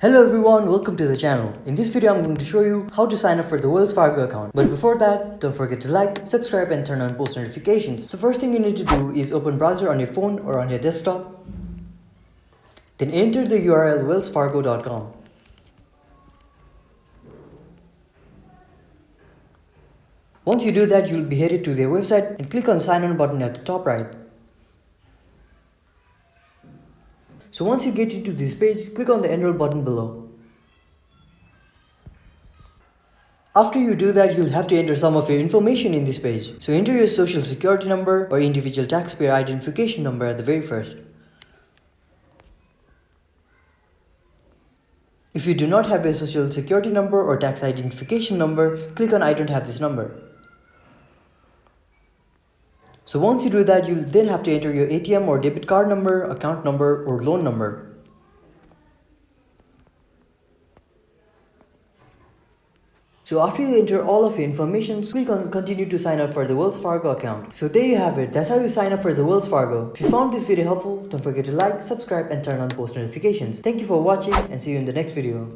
Hello everyone, welcome to the channel. In this video I'm going to show you how to sign up for the Wells Fargo account. But before that, don't forget to like, subscribe and turn on post notifications. So first thing you need to do is open browser on your phone or on your desktop. Then enter the URL wellsfargo.com. Once you do that, you'll be headed to their website and click on the sign on button at the top right. So once you get into this page, click on the Enroll button below. After you do that, you'll have to enter some of your information in this page. So enter your social security number or individual taxpayer identification number at the very first. If you do not have a social security number or tax identification number, click on I don't have this number. So once you do that, you'll then have to enter your ATM or debit card number, account number or loan number. So after you enter all of your information, click on continue to sign up for the Wells Fargo account. So there you have it. That's how you sign up for the Wells Fargo. If you found this video helpful, don't forget to like, subscribe and turn on post notifications. Thank you for watching and see you in the next video.